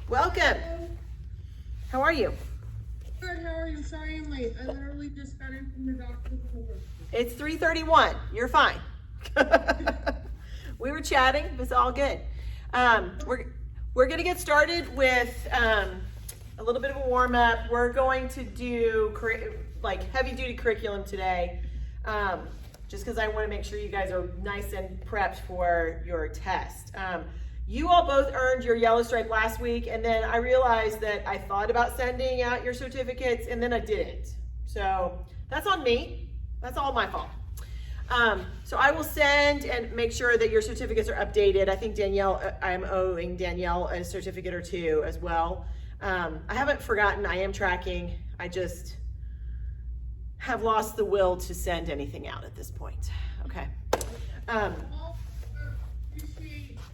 Welcome. How are you? Good, how are you? Sorry I'm late. I literally just got in from the doctor's office. It's 3:31. You're fine. We were chatting. It's all good. We're going to get started with a little bit of a warm up. We're going to do like heavy duty curriculum today, just because I want to make sure you guys are nice and prepped for your test. You all both earned your yellow stripe last week, and then I realized that I thought about sending out your certificates, and then I didn't. So that's on me. That's all my fault. So I will send and make sure that your certificates are updated. I think Danielle, I'm owing Danielle a certificate or two as well. I haven't forgotten. I am tracking. I just have lost the will to send anything out at this point. Okay. Appreciate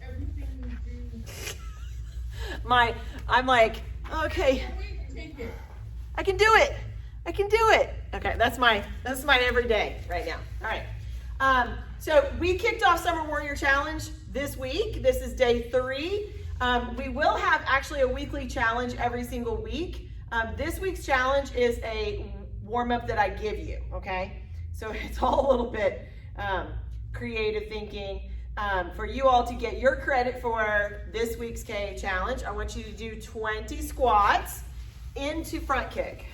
everything you do. I'm like, okay, Take it. I can do it. I can do it. Okay, that's my everyday right now. All right. So we kicked off Summer Warrior Challenge this week. This is day 3. We will have actually a weekly challenge every single week. This week's challenge is a warm-up that I give you, okay? So it's all a little bit creative thinking. For you all to get your credit for this week's KA challenge, I want you to do 20 squats into front kick,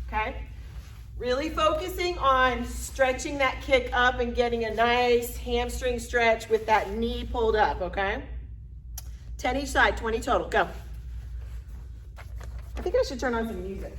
okay? Really focusing on stretching that kick up and getting a nice hamstring stretch with that knee pulled up, okay? 10 each side, 20 total, go. I think I should turn on some music.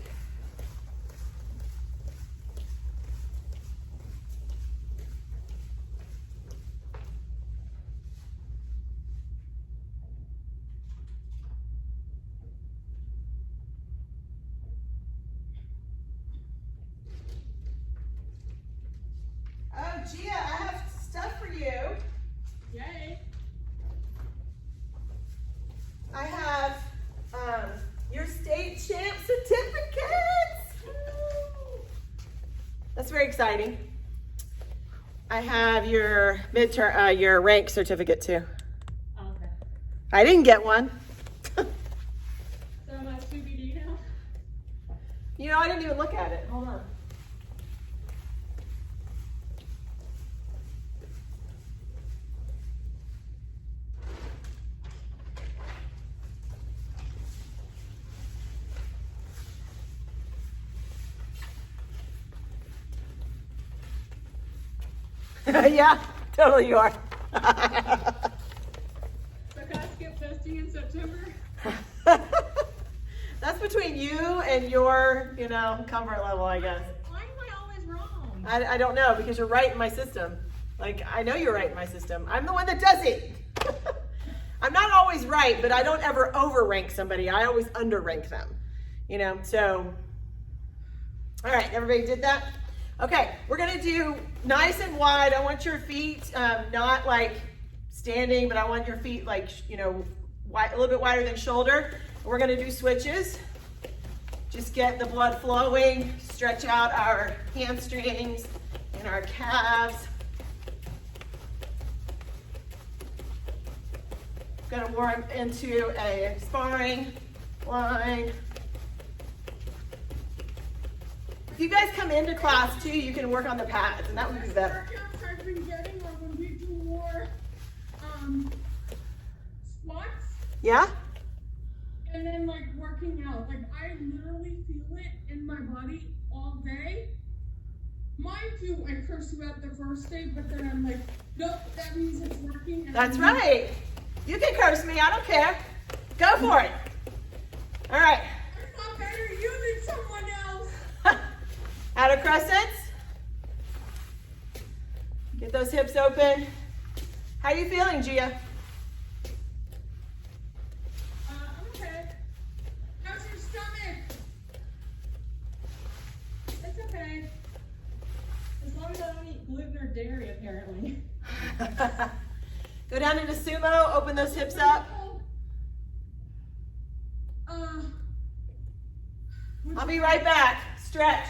Gia, I have stuff for you. Yay. I have your state champ certificates. Woo! That's very exciting. I have your midterm, your rank certificate too. Okay. I didn't get one. So that's CBD now? You know, I didn't even look at it. Hold on. Yeah, totally you are. So can I skip testing in September? That's between you and your, comfort level, I guess. Why am I always wrong? I don't know, because you're right in my system. Like, I know you're right in my system. I'm the one that does it. I'm not always right, but I don't ever overrank somebody. I always underrank them, so. All right, everybody did that? Okay, we're gonna do nice and wide. I want your feet not like standing, but I want your feet like, wide, a little bit wider than shoulder. We're gonna do switches. Just get the blood flowing, stretch out our hamstrings and our calves. Gonna warm into a sparring line. If you guys come into class too, you can work on the pads, and that would be better. I've been getting are when we do more squats Yeah? and then like working out. Like I literally feel it in my body all day. Mind you, I curse you out the first day, but then I'm like, nope, that means it's working. And That's right. You can curse me, I don't care. Go for it. All right. I thought better you than someone else. Out of crescents. Get those hips open. How are you feeling, Gia? I'm okay. How's your stomach? It's okay. As long as I don't eat gluten or dairy, apparently. Go down into sumo, open those hips up. I'll be right back. Stretch.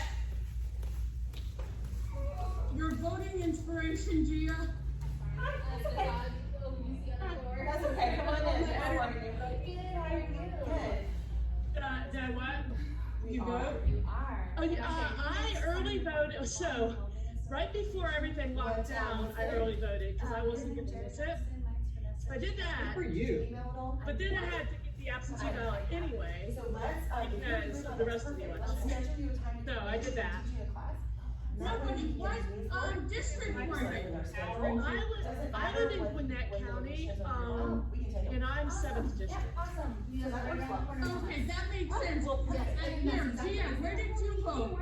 Your voting inspiration, Gia. That's okay. Come on in. How are you? Good. How are you? Good. You vote? You are. Oh, yeah, I early voted, so right before everything locked down, I early voted because I wasn't going to miss it. I did that, For you. but then I had to get the absentee ballot anyway because of the rest of the election. So I did that. What district were they? I live in Gwinnett County, and I'm 7th district. Okay, that makes sense. And here, Gia, where did you vote?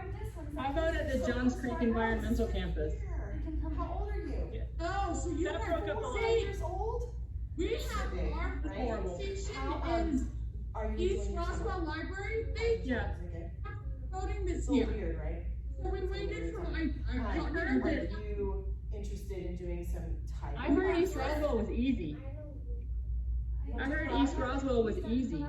I voted at the Johns Creek Environmental Campus. How old are you? Oh, so you That were broke up a lot. 4 years old? We have our Horrible. station How, in Are you East doing Roswell Library. They Yeah. voting this So year. weird, right? So we waited for, I heard Are that. you interested in doing some type? I heard East Roswell was easy. I heard East Roswell was easy.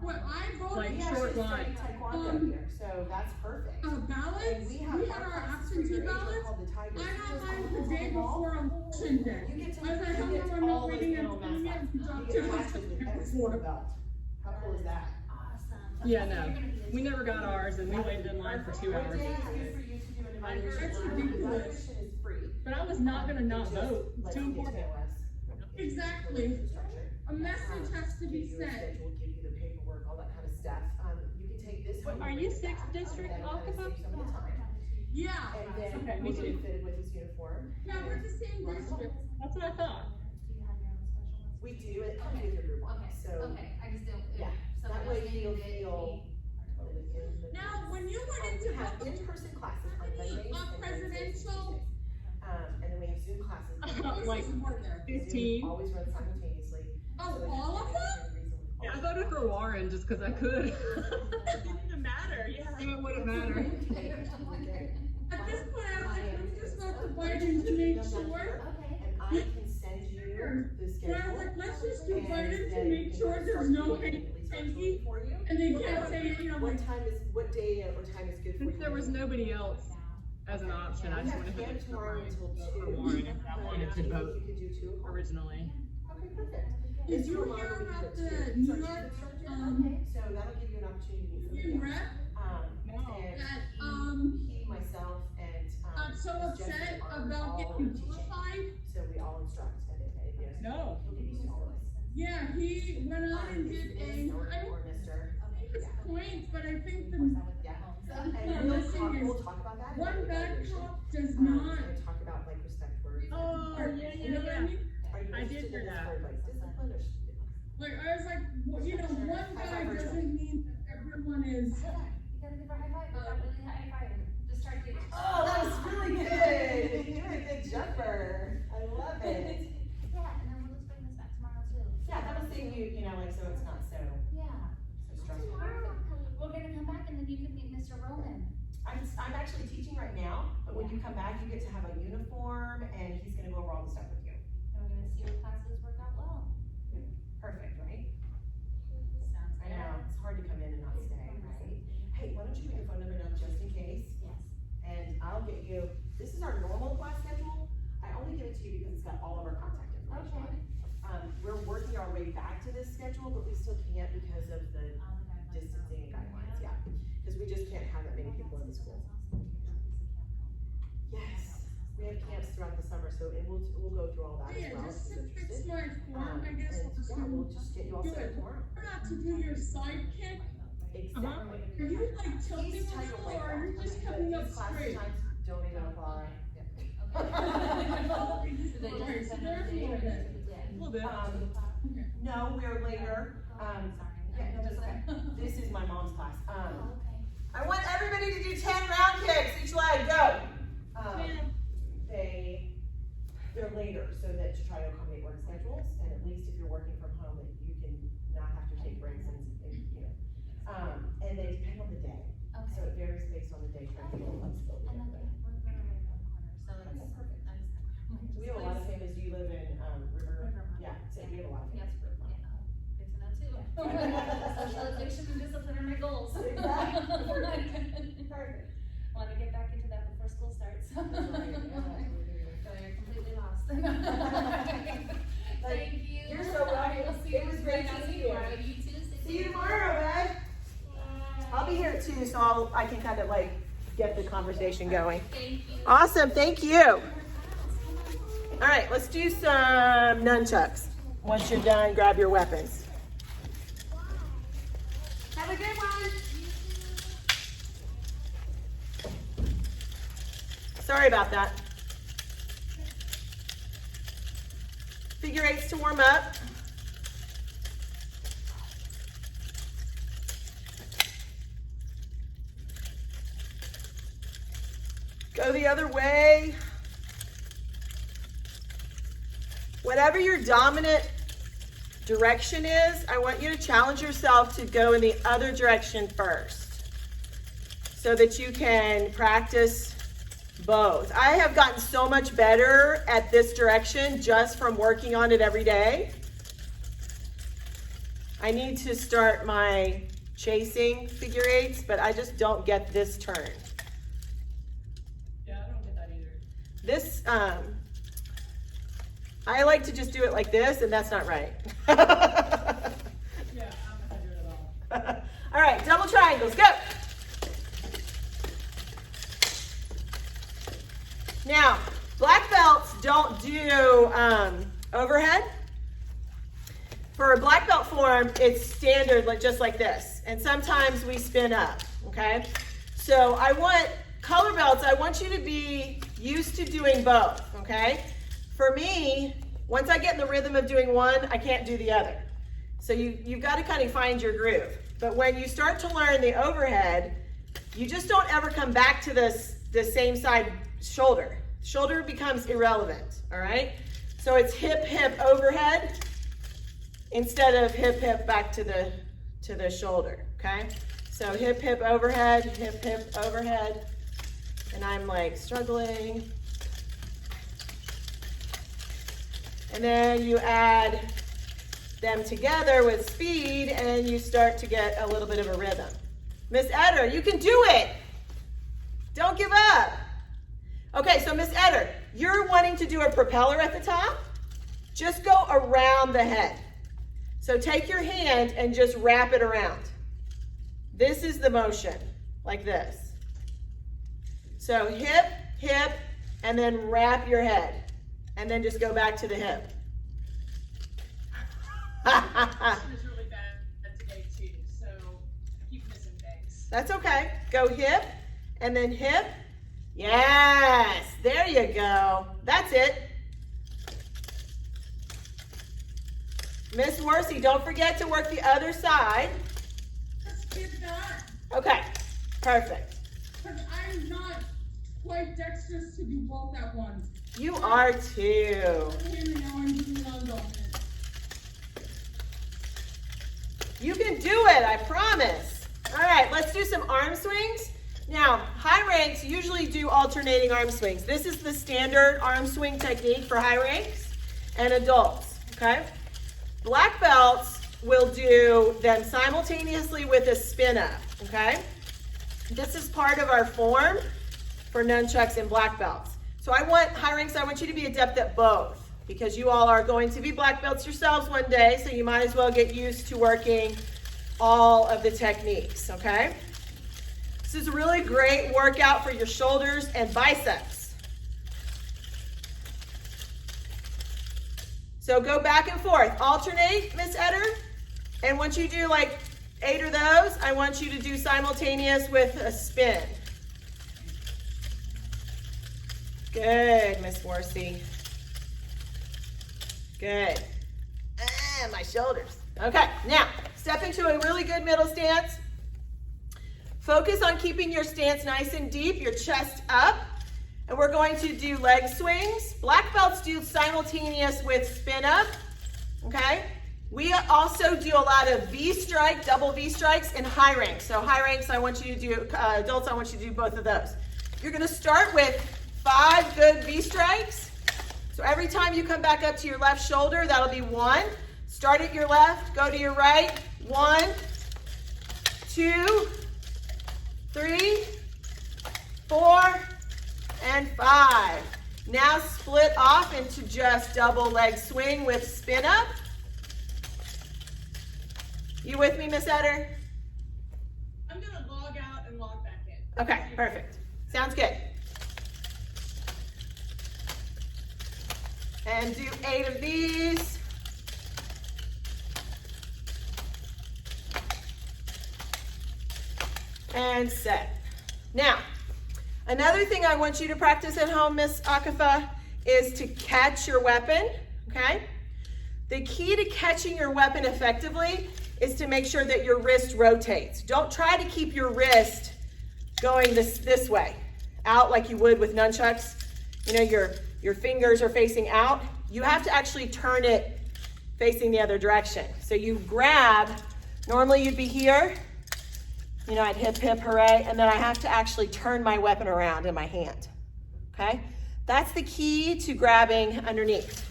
What I voted. Like We short actually line. started taekwondo here, so that's perfect. Ballots, And we have had our classes for absentee your age ballots. called the Tigers. I got mine the day before election day. You get to, I was like, you I'm get not all those waiting little until we get mascots. to You get matches with every before. sport belt. How cool is that? Yeah, no, we never got ours and we waited in line for 2 hours. What day is good for you to do an evaluation? That's ridiculous. Evaluation is free. But I was not gonna not vote. It's Let's too get to important. know us. Exactly. Structure. A message has to be Give you a said. schedule, give you the paperwork, all that kind of stuff. You can take this. home Are and you bring it 6th back, district and then kind of Alpharetta? save some of the time. Yeah. And then Okay, me we'll get too. it fitted with his uniform. Yeah, we're the same district. That's what I thought. We do, it comes with your group one, so. Okay, I just don't. Yeah, that way you'll feel totally in the. Now, when you went into We have public, in-person classes on how many, Mondays and Wednesdays and presidential- Tuesdays. And then we have Zoom classes. Like voices were there? 15. Zoom always runs simultaneously. Oh, So all of them? Yeah, I voted for Warren just because I could. It didn't even matter. Yeah, it wouldn't matter. At this point, I'm just about to Biden to make sure. And I can send you the schedule. But I was like, let's just do and Biden to then make you can sure start there's no creating at least hanky, virtually for you. and they can't say, you know, What like, time is, what day or time is good for you? Since there was nobody else as an option, I just wanted to vote for Warren if I wanted to vote You could do 2 o'clock. originally. Okay, perfect. did It's you for a lot hear of people about too. the So New it's York, infrastructure, so that'll give you an opportunity to meet new somebody rep else. No. And that, he, myself, and, got so Ms. Jensen upset are about all getting teaching. vilified? So we all instruct at it. No. He'll get used to all of us. Yeah, he went on and did a, I Or Mr. think it's point, but I think the Yeah. Yeah, And listen, we'll talk about that. in one the bad evaluation. cop does not. And talk about like respect words. Oh, Or, yeah, you know what I yeah. mean? Are you I did interested hear in this that. for like discipline or? Like, I was like, well, you know, one guy doesn't mean that everyone is. You gotta give her a high five, without really high five. Just try to. Oh, that was really good. You're a good jumper. I love it. Yeah, and then we'll just bring this back tomorrow too. Yeah, that'll save you, you know, like, so it's not so Yeah. stressful. We're gonna come back and then you can meet Mr. Roman. I'm actually teaching right now, but when you come back, you get to have a uniform and he's gonna go over all the stuff with you. And we're gonna see what classes work out well. Perfect, right? Sounds I know, it's hard to come in and not stay, right? Hey, why don't you put your phone number down just in case? Yes. And I'll get you, this is our normal class schedule. I only give it to you because it's got all of our contact information on it. We're working our way back to this schedule, but we still can't because of the distancing and guidelines, yeah. Because we just can't have that many people in the school. Yes, we have camps throughout the summer, so, and we'll go through all that as Yeah, well. just if to you're fix interested. my form, I guess And I'll just yeah, we'll do. just get you all do set it. tomorrow. Not to do your sidekick. Exactly. Are you like tilting He's a tight little, right or are you now, just but coming up these class straight? times don't even apply. Okay, so there's a little bit. A little bit. Okay. No, we're later. Yeah, no, that's okay. This is my mom's class. I want everybody to do 10 round kicks, each leg, go. They're later, so that to try to accommodate work schedules, and at least if you're working from home, that you can not have to take breaks and you know. And they depend on the day, so it varies based on the day, trying to get flexibility. And then we're gonna right around the corner, so Okay, it's, perfect. I just. We have a lot of families, you live in, River, yeah, so we have a lot of families. Good to know too. Socialization and discipline are my goals. Exactly. Perfect. Wanna get back into that before school starts. So you're completely lost. Thank you. You're so welcome. I will see It was great to see you. tomorrow. You too. See you tomorrow, bud. it too, so I can kind of like get the conversation going. Thank you. Awesome, thank you. All right, let's do some nunchucks. Once you're done, grab your weapons. Have a good one. Sorry about that. Figure eights to warm up. Go the other way. Whatever your dominant direction is, I want you to challenge yourself to go in the other direction first so that you can practice both. I have gotten so much better at this direction just from working on it every day. I need to start my chasing figure eights, but I just don't get this turn. Yeah, I don't get that either. This, I like to just do it like this, and that's not right. Yeah, I'm not gonna do it at all. All right, double triangles, go. Now, black belts don't do overhead. For a black belt form, it's standard, like just like this. And sometimes we spin up, okay? So I want color belts, I want you to be used to doing both, okay? For me, once I get in the rhythm of doing one, I can't do the other. So you've got to kind of find your groove. But when you start to learn the overhead, you just don't ever come back to the same side shoulder. Shoulder becomes irrelevant, all right? So it's hip, hip, overhead instead of hip, hip, back to the shoulder, okay? So hip, hip, overhead, hip, hip, overhead. And I'm like struggling. And then you add them together with speed and you start to get a little bit of a rhythm. Miss Eder, you can do it. Don't give up. Okay, so Miss Eder, you're wanting to do a propeller at the top? Just go around the head. So take your hand and just wrap it around. This is the motion, like this. So hip, hip, and then wrap your head. And then just go back to the hip. This is really bad today too, so I keep missing things. That's okay. Go hip, and then hip. Yes, there you go. That's it. Miss Worsey, don't forget to work the other side. Just get that. Okay, perfect. Because I'm not quite dexterous to do both at once. You are too. And now I'm doing non-dominant. You can do it, I promise. All right, let's do some arm swings. Now, high ranks usually do alternating arm swings. This is the standard arm swing technique for high ranks and adults, okay? Black belts will do them simultaneously with a spin up, okay? This is part of our form for nunchucks and black belts. So I want high ranks, I want you to be adept at both because you all are going to be black belts yourselves one day, so you might as well get used to working all of the techniques, okay? This is a really great workout for your shoulders and biceps. So go back and forth, alternate, Miss Eder, and once you do like 8 of those, I want you to do simultaneous with a spin. Good, Miss Worsey. Good. My shoulders. Okay, now step into a really good middle stance. Focus on keeping your stance nice and deep, your chest up. And we're going to do leg swings. Black belts do simultaneous with spin up, okay? We also do a lot of V-strike, double V-strikes in high ranks. So high ranks, I want you to do, adults, I want you to do both of those. You're gonna start with 5 good V-strikes. So every time you come back up to your left shoulder, that'll be 1. Start at your left, go to your right. 1, 2, 3, 4, and 5. Now split off into just double leg swing with spin up. You with me, Miss Eder? I'm gonna log out walk back in. Okay, perfect. Sounds good. And do 8 of these. And set. Now, another thing I want you to practice at home, Miss Akafa, is to catch your weapon, okay? The key to catching your weapon effectively is to make sure that your wrist rotates. Don't try to keep your wrist going this way, out like you would with nunchucks. You know, your fingers are facing out. You have to actually turn it facing the other direction. So you grab, normally you'd be here, you know, I'd hip, hip, hooray, and then I have to actually turn my weapon around in my hand, okay? That's the key to grabbing underneath.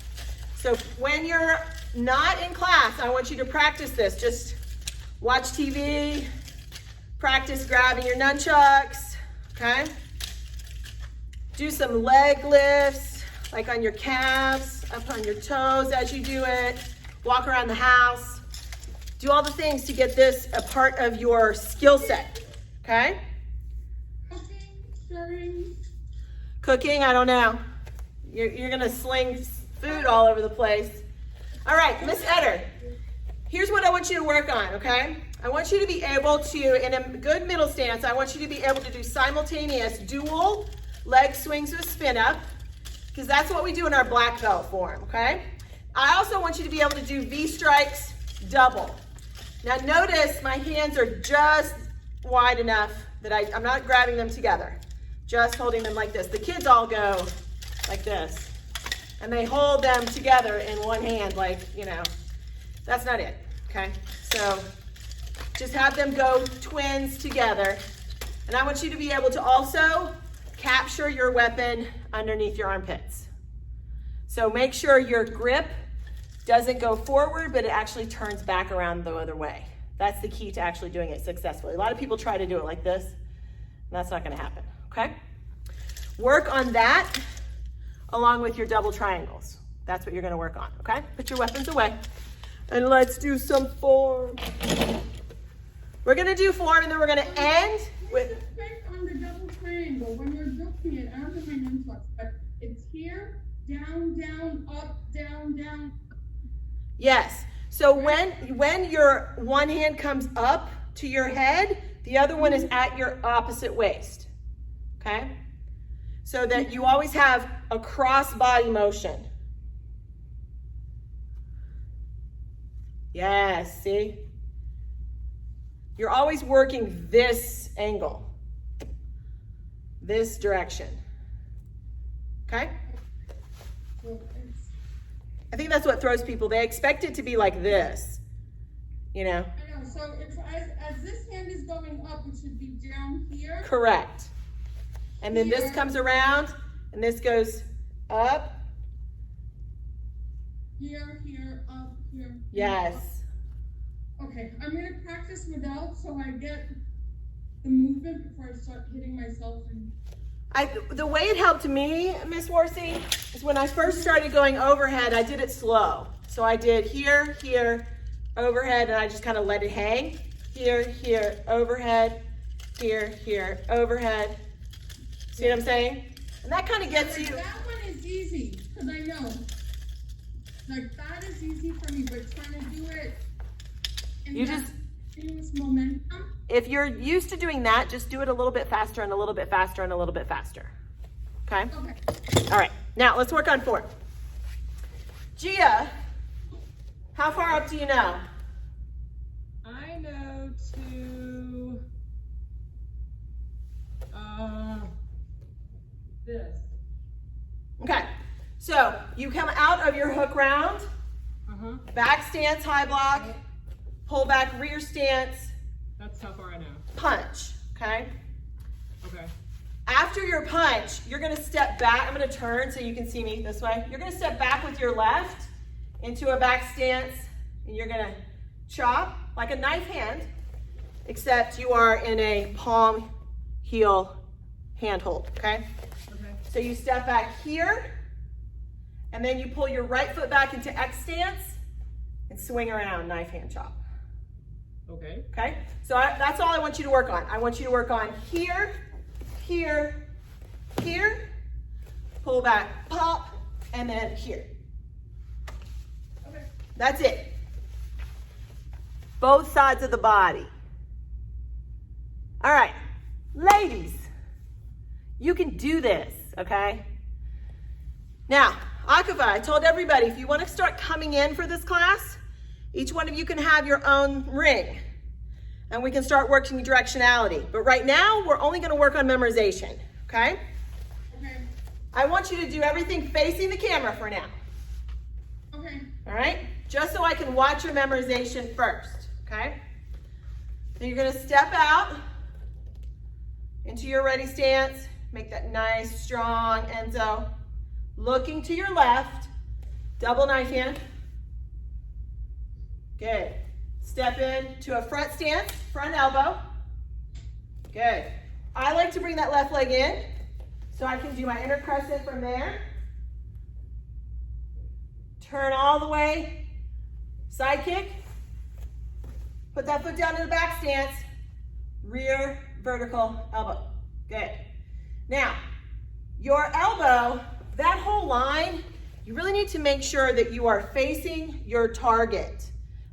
So when you're not in class, I want you to practice this. Just watch TV, practice grabbing your nunchucks, okay? Do some leg lifts, like on your calves, up on your toes as you do it. Walk around the house. Do all the things to get this a part of your skill set, okay? Cooking, stirring. Cooking, I don't know. You're gonna sling food all over the place. All right, Miss Eder, here's what I want you to work on, okay? I want you to be able to, in a good middle stance, I want you to be able to do simultaneous dual leg swings with spin up, because that's what we do in our black belt form, okay? I also want you to be able to do V strikes double. Now notice my hands are just wide enough that I'm not grabbing them together, just holding them like this. The kids all go like this, and they hold them together in one hand, like, you know, that's not it, okay? So just have them go twins together. And I want you to be able to also capture your weapon underneath your armpits. So make sure your grip doesn't go forward, but it actually turns back around the other way. That's the key to actually doing it successfully. A lot of people try to do it like this, and that's not gonna happen, okay? Work on that along with your double triangles. That's what you're gonna work on, okay? Put your weapons away, and let's do some form. We're gonna do form, and then we're gonna end with... On the double triangle, when you're looking at, I don't have my nunchucks, but it's here, down, down, up, down, down. Yes. So when your one hand comes up to your head, the other one is at your opposite waist. Okay? So that you always have a cross body motion. Yes, see? You're always working this angle, this direction. Okay? I think that's what throws people. They expect it to be like this, you know? I know, so it's, as this hand is going up, it should be down here. Correct. And then this comes around, and this goes up. Here, here, up, here. Yes. Okay, I'm gonna practice without so I get the movement before I start hitting myself. And The way it helped me, Miss Worsey, is when I first started going overhead, I did it slow. So I did here, here, overhead, and I just kind of let it hang. Here, here, overhead, here, here, overhead. See what I'm saying? And that kind of gets you. That one is easy, because I know. Like, that is easy for me, but trying to do it in You that just, continuous momentum. if you're used to doing that, just do it a little bit faster and a little bit faster and a little bit faster. Okay? Okay. All right, now let's work on form. Gia, how far up do you know? I know to this. Okay, so you come out of your hook round, back stance, high block, pull back, rear stance, That's how far I know. punch, okay? Okay. After your punch, you're gonna step back. I'm gonna turn so you can see me this way. You're gonna step back with your left into a back stance, and you're gonna chop like a knife hand, except you are in a palm heel hand hold, okay? Okay. So you step back here, and then you pull your right foot back into X stance and swing around, knife hand chop. Okay. Okay, so that's all I want you to work on. I want you to work on here, here, here, pull back, pop, and then here. Okay. That's it. Both sides of the body. All right, ladies, you can do this, okay? Now, Akiva, I told everybody, if you want to start coming in for this class, each one of you can have your own ring, and we can start working directionality. But right now, we're only going to work on memorization, okay? Okay. I want you to do everything facing the camera for now, Okay. all right? Just so I can watch your memorization first, okay? So you're going to step out into your ready stance. Make that nice, strong Enzo. Looking to your left, double knife hand. Good. Step in to a front stance, front elbow. Good. I like to bring that left leg in so I can do my inner crescent from there. Turn all the way, side kick. Put that foot down in the back stance, rear vertical elbow. Good. Now, your elbow, that whole line, you really need to make sure that you are facing your target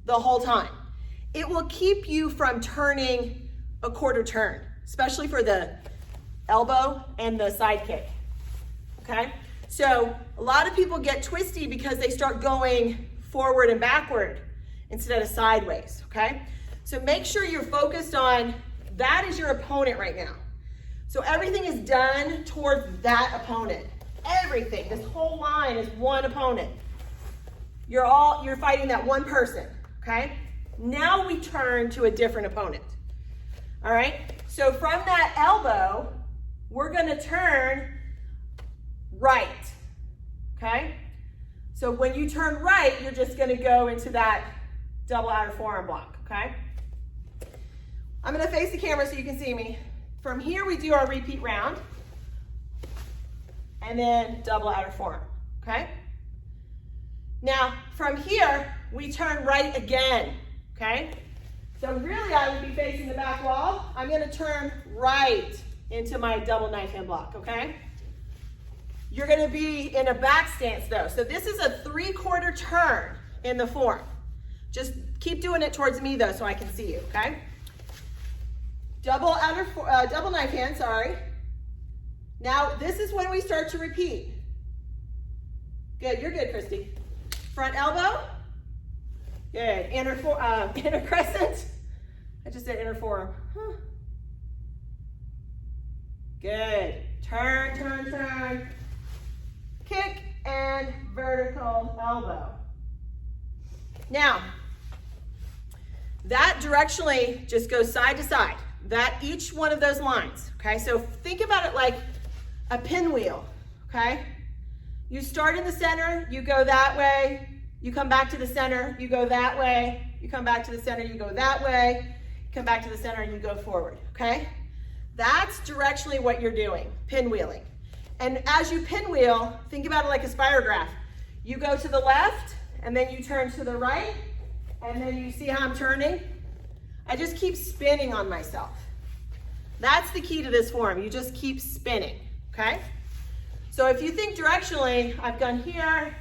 the whole time. It will keep you from turning a quarter turn, especially for the elbow and the side kick, okay? So a lot of people get twisty because they start going forward and backward instead of sideways, okay? So make sure you're focused on, that is your opponent right now. So everything is done towards that opponent. Everything, this whole line is one opponent. You're fighting that one person, okay? Now we turn to a different opponent, all right? So from that elbow, we're gonna turn right, okay? So when you turn right, you're just gonna go into that double outer forearm block, okay? I'm gonna face the camera so you can see me. From here, we do our repeat round, and then double outer forearm, okay? Now, from here, we turn right again, okay? So really, I would be facing the back wall. I'm gonna turn right into my double knife hand block, okay? You're gonna be in a back stance though. So this is a 3/4 turn in the form. Just keep doing it towards me though so I can see you, okay? Double knife hand, sorry. Now, this is when we start to repeat. Good, you're good, Christy. Front elbow. Good, inner crescent. I just said inner forearm. Huh. Good, turn, turn, turn. Kick and vertical elbow. Now, that directionally just goes side to side. That each one of those lines, okay? So think about it like a pinwheel, okay? You start in the center, you go that way, you come back to the center, you go that way, you come back to the center, you go that way, you come back to the center and you go forward, okay? That's directionally what you're doing, pinwheeling. And as you pinwheel, think about it like a spirograph. You go to the left and then you turn to the right and then you see how I'm turning? I just keep spinning on myself. That's the key to this form. You just keep spinning, okay? So if you think directionally, I've gone here,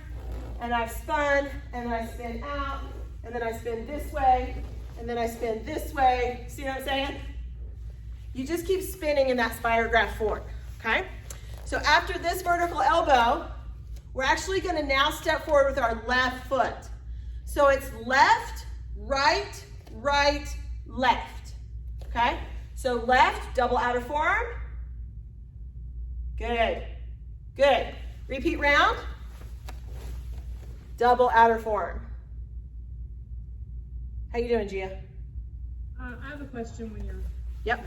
and I've spun, and then I spin out, and then I spin this way, and then I spin this way. See what I'm saying? You just keep spinning in that spirograph form, okay? So after this vertical elbow, we're actually gonna now step forward with our left foot. So it's left, right, right, left, okay? So left, double outer forearm. Good, good. Repeat round. Double outer forearm. How you doing, Gia? I have a question when you're. Yep.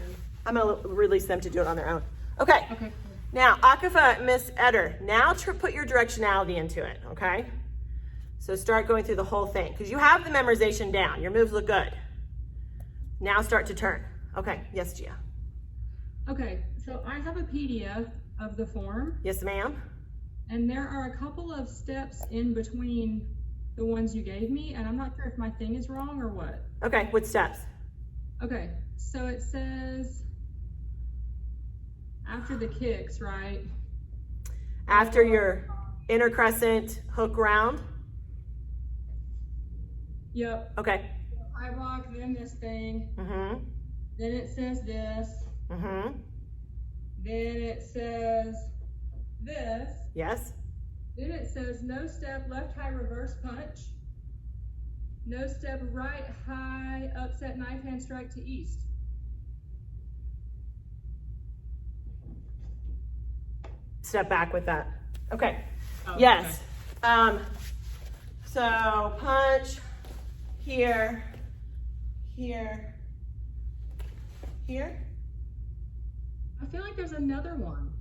I'm gonna release them to do it on their own. Okay. Okay. Now, Akiva, Miss Eder, now put your directionality into it, okay? So start going through the whole thing, because you have the memorization down. Your moves look good. Now start to turn. Okay, yes, Gia. Okay, so I have a PDF of the form, Yes, ma'am. and there are a couple of steps in between the ones you gave me, and I'm not sure if my thing is wrong or what. Okay, what steps? Okay, so it says after the kicks, right? After your inner crescent hook round. Yep. Okay. High block, then this thing. Mm-hmm. Then it says this. Mm-hmm. Then it says this. Yes. Then it says no step, left high reverse punch. No step, right high upset knife hand strike to east. Step back with that. Okay. Oh, Yes. So punch here, here, here. I feel like there's another one.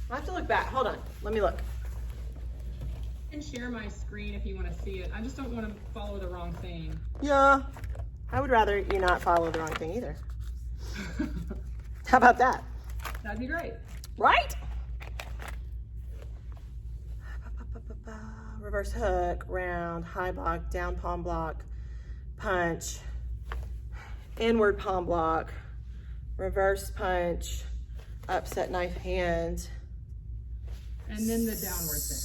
I'll have to look back. Hold on. Let me look. I can share my screen if you want to see it. I just don't want to follow the wrong thing. Yeah. I would rather you not follow the wrong thing either. How about that? That'd be great. Right? Reverse hook, round, high block, down palm block, punch, inward palm block, reverse punch, upset knife hand. And then the downward thing.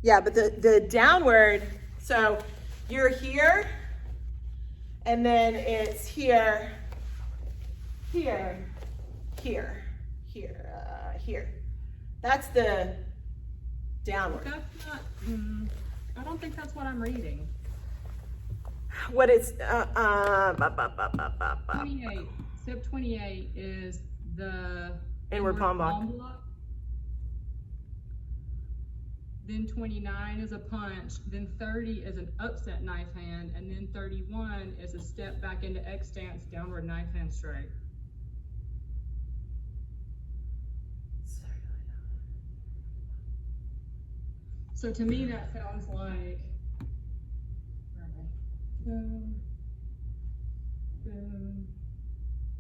Yeah, but the downward, so you're here, and then it's here, here, here, here. That's the downward. That's not, I don't think that's what I'm reading. What it's, 28, step 28 is the Inward palm block. Then 29 is a punch, then 30 is an upset knife hand, and then 31 is a step back into X stance, downward knife hand strike. So to me, that sounds like boom, boom,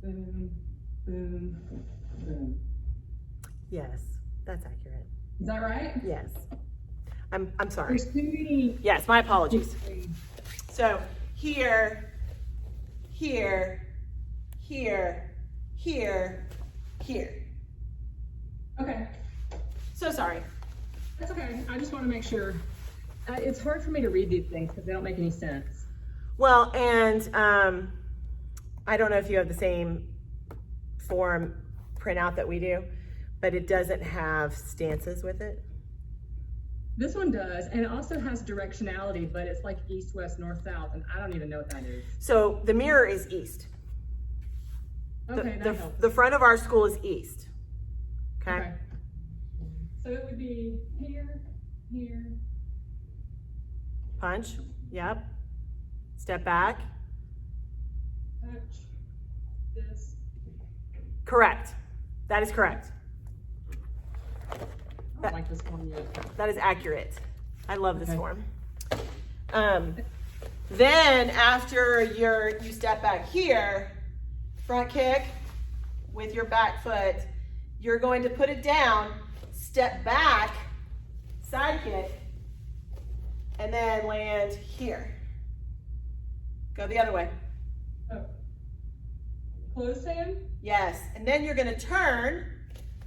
boom, boom, boom. Yes, that's accurate. Is that right? Yes. I'm sorry. There's too many. Yes, my apologies. So here, here, here, here, here. Okay, So sorry. that's okay. I just want to make sure. It's hard for me to read these things because they don't make any sense. Well, and I don't know if you have the same form printout that we do, but it doesn't have stances with it. This one does, and it also has directionality, but it's like east, west, north, south, and I don't even know what that is. So the mirror is east. Okay, that helps. The front of our school is east. Okay? So it would be here, here. Punch. Yep. Step back. Touch. This. Correct. That is correct. I don't like this one yet. That is accurate. I love this Okay. form. Then after you step back here, front kick with your back foot, you're going to put it down, step back, side kick, and then land here. Go the other way. Oh. Close hand? Yes, and then you're gonna turn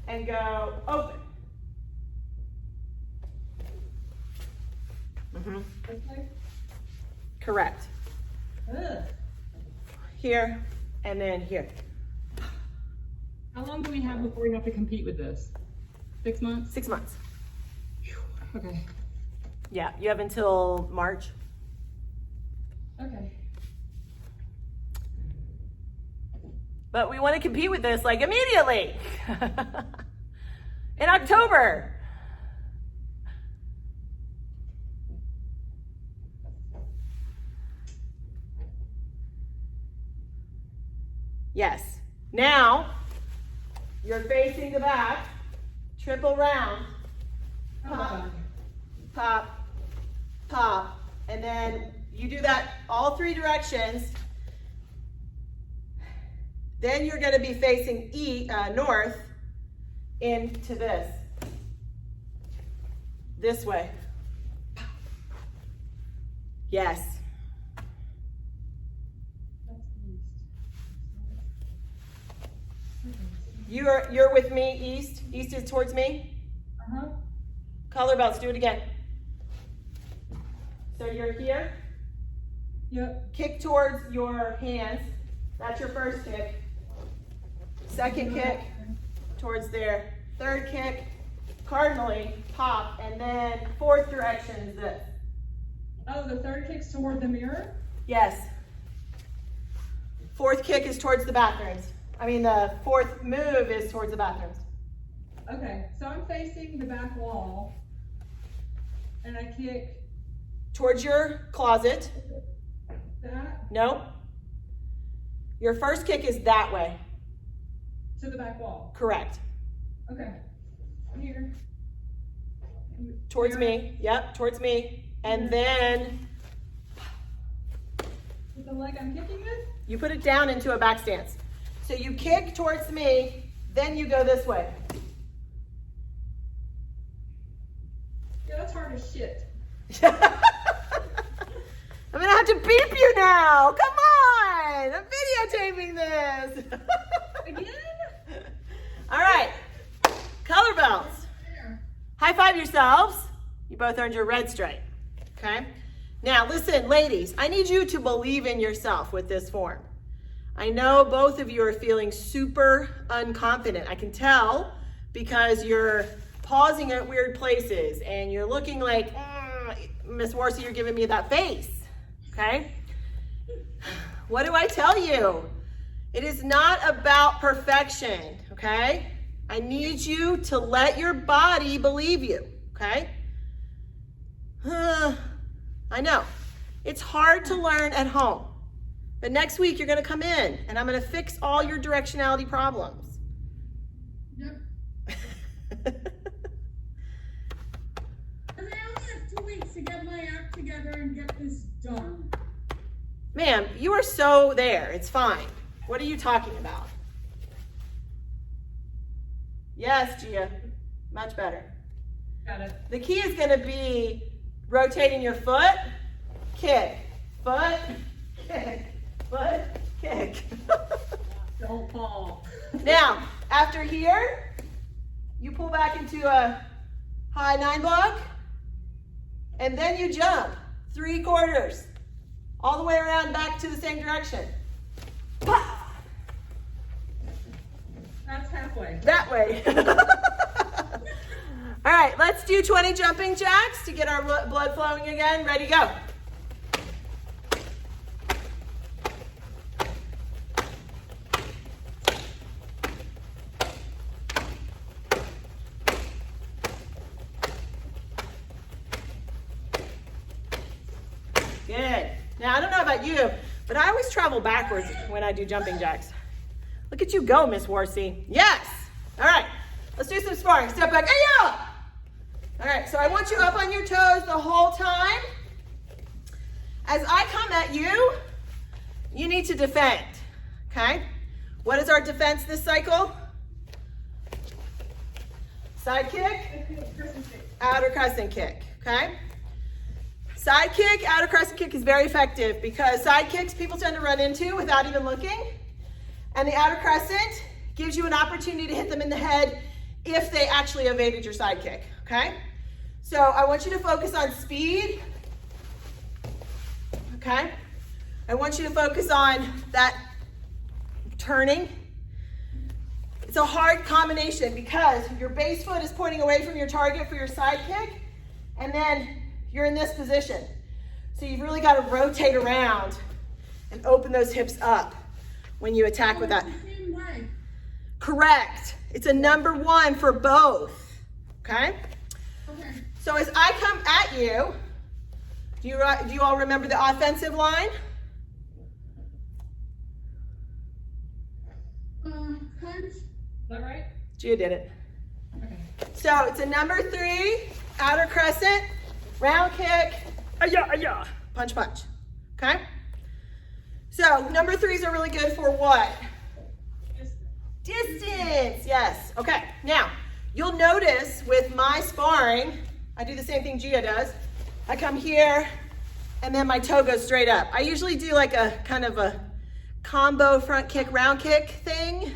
and go open. This way? Correct. Ugh. Here, and then here. How long do we have before we have to compete with this? 6 months? 6 months. Okay. Yeah, you have until March. Okay. But we want to compete with this like immediately. In October. Yes. Now, you're facing the back, triple round, pop, pop, pop, and then you do that all 3 directions. Then you're gonna be facing north into this way. Yes. That's east. You're with me, east. East is towards me. Uh-huh. Color belts, do it again. So you're here. Yep. Kick towards your hands. That's your first kick. Second kick towards there. Third kick, cardinally, pop, and then fourth direction is this. Oh, the third kick's toward the mirror? Yes. Fourth kick is towards the bathrooms. I mean, the fourth move is towards the bathrooms. Okay, so I'm facing the back wall, and I kick Towards your closet. that No. Your first kick is that way. to the back wall. Correct. Okay. Here. Towards Here. me. Yep, towards me. And then With the leg I'm kicking with? you put it down into a back stance. So you kick towards me, then you go this way. Yeah, that's hard as shit. I'm gonna have to beep you now. Come on, I'm videotaping this. Again? All right, color belts. There. High five yourselves. You both earned your red stripe. Okay. Now listen, ladies, I need you to believe in yourself with this form. I know both of you are feeling super unconfident. I can tell because you're pausing at weird places and you're looking like, Miss Warcy, you're giving me that face. Okay. What do I tell you? It is not about perfection. Okay. I need you to let your body believe you. Okay. I know. It's hard to learn at home. But next week you're going to come in and I'm going to fix all your directionality problems. Yep. And I only have 2 weeks to get my act together and get this done. Ma'am, you are so there. It's fine. What are you talking about? Yes, Gia. Much better. Got it. The key is going to be rotating your foot, kick, foot, kick, foot, kick. Don't fall. Now, after here, you pull back into a high 9 block, and then you jump 3/4, all the way around back to the same direction. That's halfway. That way. All right, let's do 20 jumping jacks to get our blood flowing again. Ready, go. Good. Now, I don't know about you, but I always travel backwards when I do jumping jacks. Look at you go, Miss Warcy. Yes. All right, let's do some sparring. Step back. Hey-ya! All right, so I want you up on your toes the whole time. As I come at you, you need to defend, okay? What is our defense this cycle? Side kick, outer crescent kick, okay? Side kick, outer crescent kick is very effective because side kicks people tend to run into without even looking. And the outer crescent gives you an opportunity to hit them in the head if they actually evaded your side kick, okay? So I want you to focus on speed, okay? I want you to focus on that turning. It's a hard combination because your base foot is pointing away from your target for your side kick, and then you're in this position. So you've really got to rotate around and open those hips up when you attack with that. It's the same way. Correct. It's a #1 for both, okay? Okay. So as I come at you, do you all remember the offensive line? Punch. Is that right? Gia did it. Okay. So it's a #3, outer crescent, round kick, punch, punch, okay? So #3s are really good for what? Distance, yes. Okay, now you'll notice with my sparring, I do the same thing Gia does. I come here and then my toe goes straight up. I usually do like a kind of a combo front kick, round kick thing.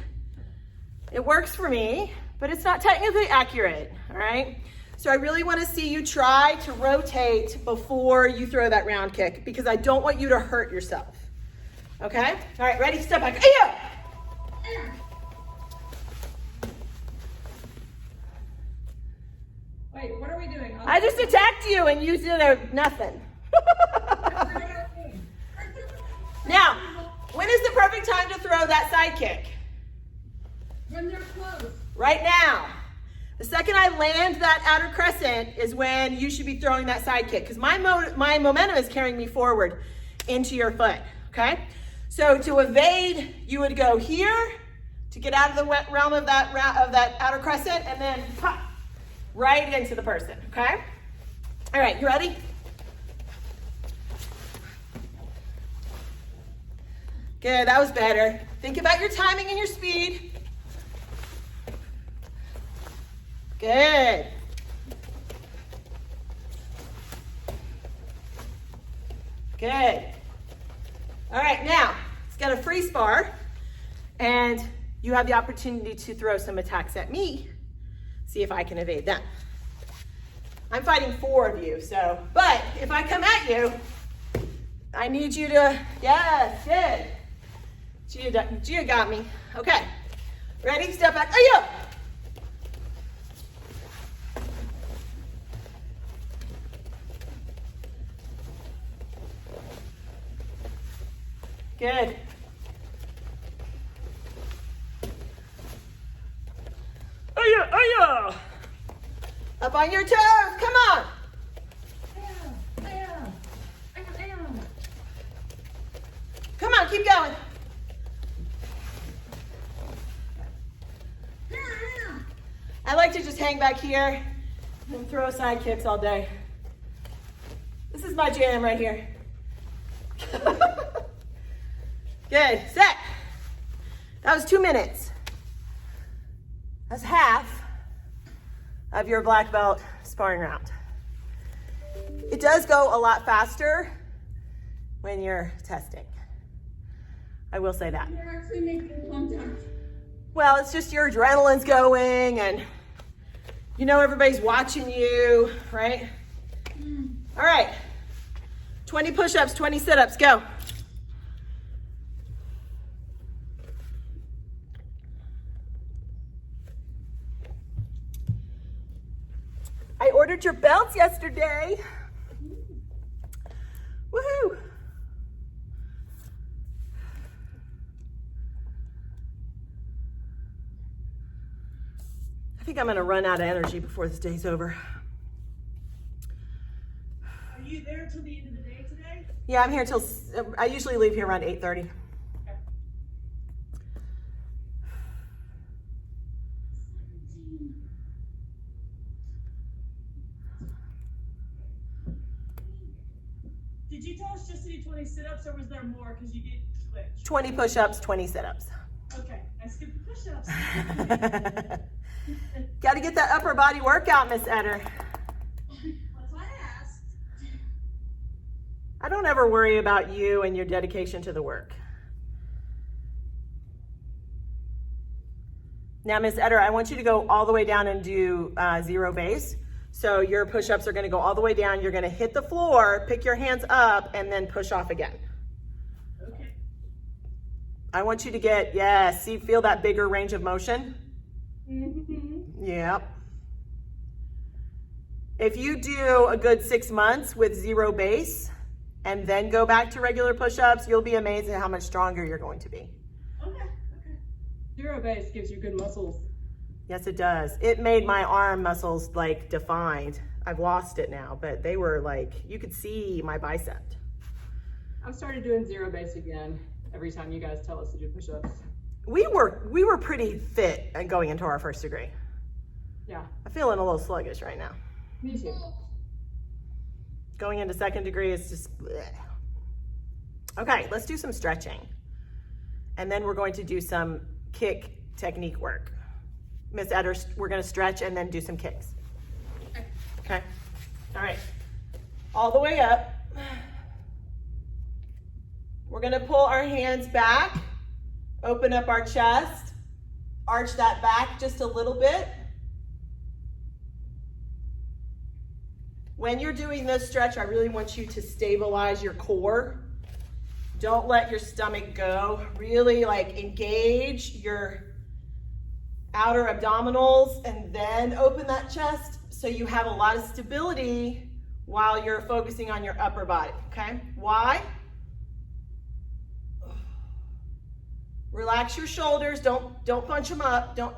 It works for me, but it's not technically accurate, all right? So I really wanna see you try to rotate before you throw that round kick because I don't want you to hurt yourself, okay? All right, ready, step back. Ay-ya! Wait, what are we doing? I just attacked you and you did nothing. Now, when is the perfect time to throw that side kick? When they're close. Right now. The second I land that outer crescent is when you should be throwing that side kick because my momentum is carrying me forward into your foot, okay? So to evade, you would go here to get out of the realm of that outer crescent and then pop right into the person, okay? All right, you ready? Good, that was better. Think about your timing and your speed. Good. Good. All right, now, it's got a free spar, and you have the opportunity to throw some attacks at me. See if I can evade them. I'm fighting 4 of you, so, but if I come at you, I need you to, yes, good. Gia got me. Okay, ready, step back, oh yeah. Good. Oh yeah. Up on your toes, come on. Come on, keep going. I like to just hang back here and throw side kicks all day. This is my jam right here. Good, set. That was 2 minutes. That's half of your black belt sparring round. It does go a lot faster when you're testing. I will say that. You're actually making contact. Well, it's just your adrenaline's going and you know everybody's watching you, right? All right, 20 push-ups, 20 sit-ups, go. I ordered your belts yesterday. Woohoo! I think I'm gonna run out of energy before this day's over. Are you there till the end of the day today? Yeah, I'm here till, I usually leave here around 8:30. Did you tell us just to do 20 sit-ups or was there more because you did switch? 20 push-ups, 20 sit-ups. Okay, I skipped the push-ups. Got to get that upper body workout, Miss Eder. That's why I asked. I don't ever worry about you and your dedication to the work. Now, Miss Eder, I want you to go all the way down and do 0 base. So your push-ups are gonna go all the way down. You're gonna hit the floor, pick your hands up, and then push off again. Okay. I want you to get, yes, see, feel that bigger range of motion? Mm-hmm. Yep. If you do a good 6 months with 0 base and then go back to regular push-ups, you'll be amazed at how much stronger you're going to be. Okay. 0 base gives you good muscles. Yes, it does. It made my arm muscles like defined. I've lost it now, but they were like, you could see my bicep. I've started doing 0 base again every time you guys tell us to do push-ups. We were pretty fit and going into our first degree. Yeah, I'm feeling a little sluggish right now. me too. Going into second degree is just bleh. Okay, let's do some stretching. And then we're going to do some kick technique work. Miss Eder, we're gonna stretch and then do some kicks. Okay, all right. All the way up. We're gonna pull our hands back, open up our chest, arch that back just a little bit. When you're doing this stretch, I really want you to stabilize your core. Don't let your stomach go. Really like engage your outer abdominals and then open that chest so you have a lot of stability while you're focusing on your upper body, okay? Why? Relax your shoulders. Don't punch them up. Don't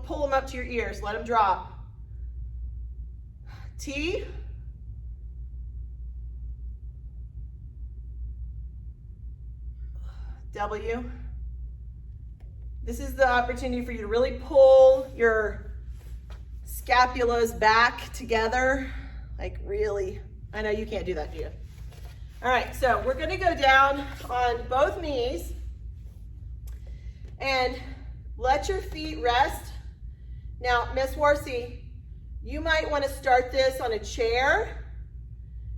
pull them up to your ears. Let them drop. T. W. This is the opportunity for you to really pull your scapulas back together. Like really, I know you can't do that, do you? All right, so we're gonna go down on both knees and let your feet rest. Now, Miss Warsi, you might want to start this on a chair.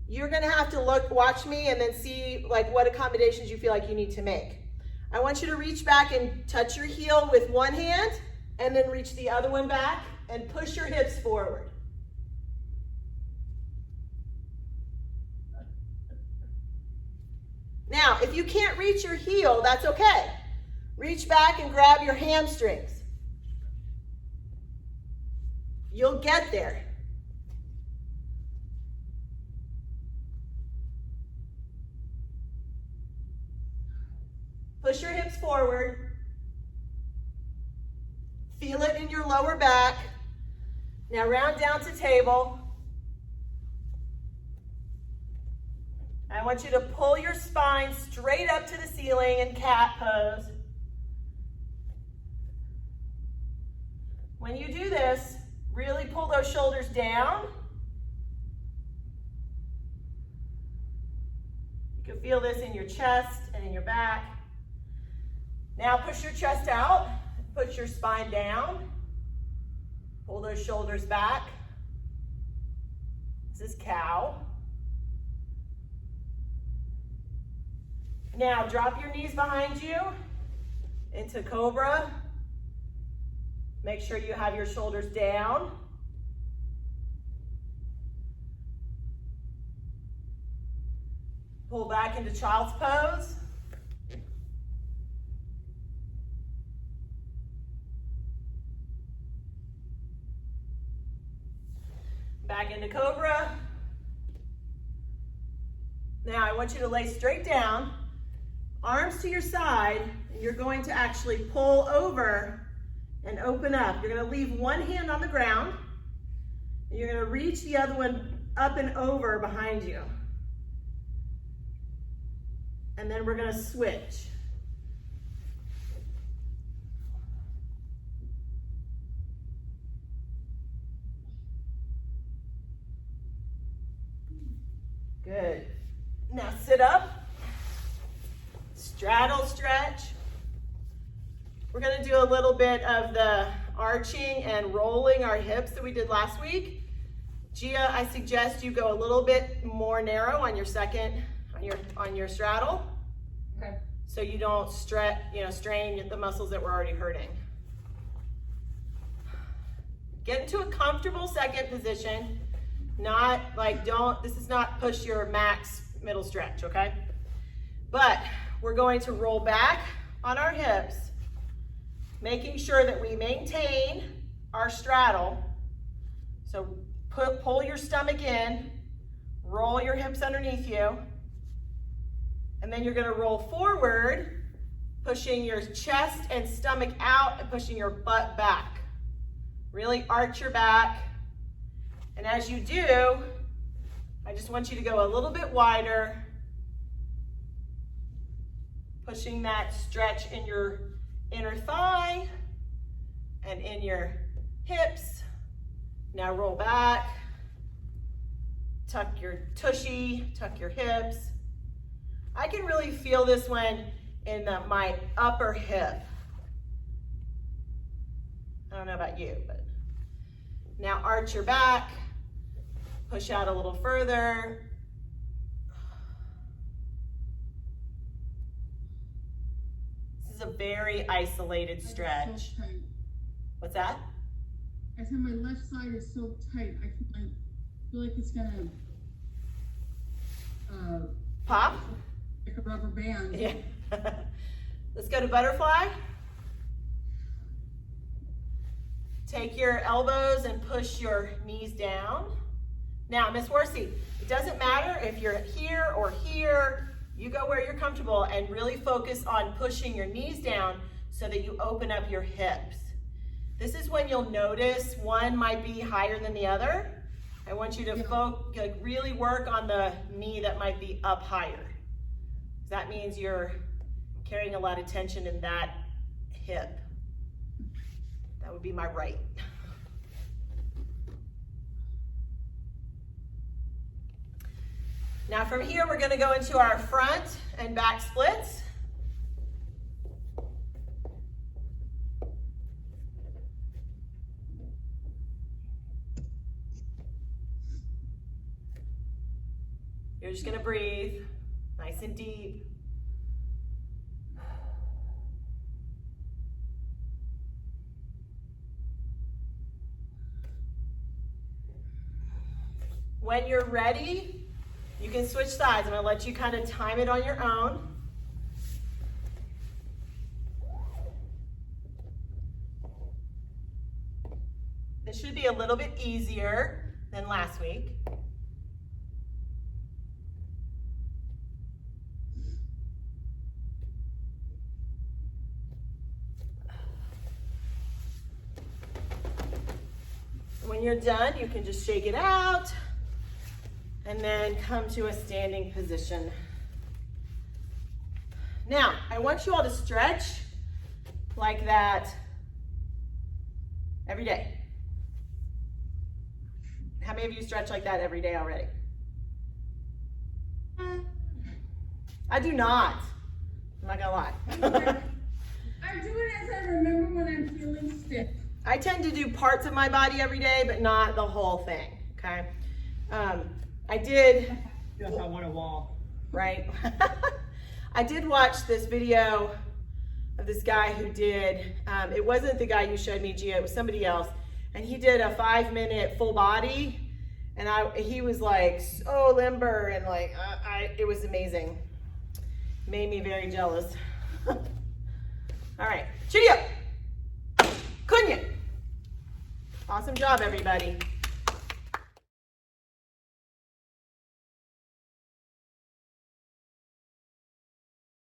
You're gonna have to watch me and then see like what accommodations you feel like you need to make. I want you to reach back and touch your heel with one hand and then reach the other one back and push your hips forward. Now, if you can't reach your heel, that's okay. Reach back and grab your hamstrings. You'll get there. Push your hips forward. Feel it in your lower back. Now round down to table. I want you to pull your spine straight up to the ceiling in cat pose. When you do this, really pull those shoulders down. You can feel this in your chest and in your back. Now push your chest out, put your spine down, pull those shoulders back. This is cow. Now drop your knees behind you into cobra. Make sure you have your shoulders down. Pull back into child's pose. Back into cobra. Now I want you to lay straight down, arms to your side, and you're going to actually pull over and open up. You're going to leave one hand on the ground, and you're going to reach the other one up and over behind you. And then we're going to switch. Good. Now sit up, straddle stretch. We're gonna do a little bit of the arching and rolling our hips that we did last week. Gia, I suggest you go a little bit more narrow on your second, on your straddle. Okay. So you don't strain the muscles that were already hurting. Get into a comfortable second position. Not like, this is not push your max middle stretch, okay? But we're going to roll back on our hips, making sure that we maintain our straddle. So pull your stomach in, roll your hips underneath you, and then you're gonna roll forward, pushing your chest and stomach out and pushing your butt back. Really arch your back. And as you do, I just want you to go a little bit wider, pushing that stretch in your inner thigh and in your hips. Now roll back, tuck your tushy, tuck your hips. I can really feel this one in my upper hip. I don't know about you, but now arch your back. Push out a little further. is a very isolated stretch. So tight. What's that? I said my left side is so tight. I feel like it's gonna Pop? like a rubber band. Yeah. Let's go to butterfly. Take your elbows and push your knees down. Now, Miss Horsey, it doesn't matter if you're here or here. You go where you're comfortable and really focus on pushing your knees down so that you open up your hips. This is when you'll notice one might be higher than the other. I want you to really work on the knee that might be up higher. That means you're carrying a lot of tension in that hip. That would be my right. Now from here, we're going to go into our front and back splits. You're just going to breathe nice and deep. When you're ready, you can switch sides. I'm going to let you kind of time it on your own. This should be a little bit easier than last week. When you're done, you can just shake it out and then come to a standing position. Now, I want you all to stretch like that every day. How many of you stretch like that every day already? I do not. I'm not gonna lie. I do it as I remember when I'm feeling stiff. I tend to do parts of my body every day, but not the whole thing, okay? I did. Yes, I want a wall. Right? I did watch this video of this guy who did, it wasn't the guy you showed me, Gia, it was somebody else. And he did a 5-minute full body. And he was like so limber and like, it was amazing. Made me very jealous. All right, cheerio. Kunya. Awesome job, everybody.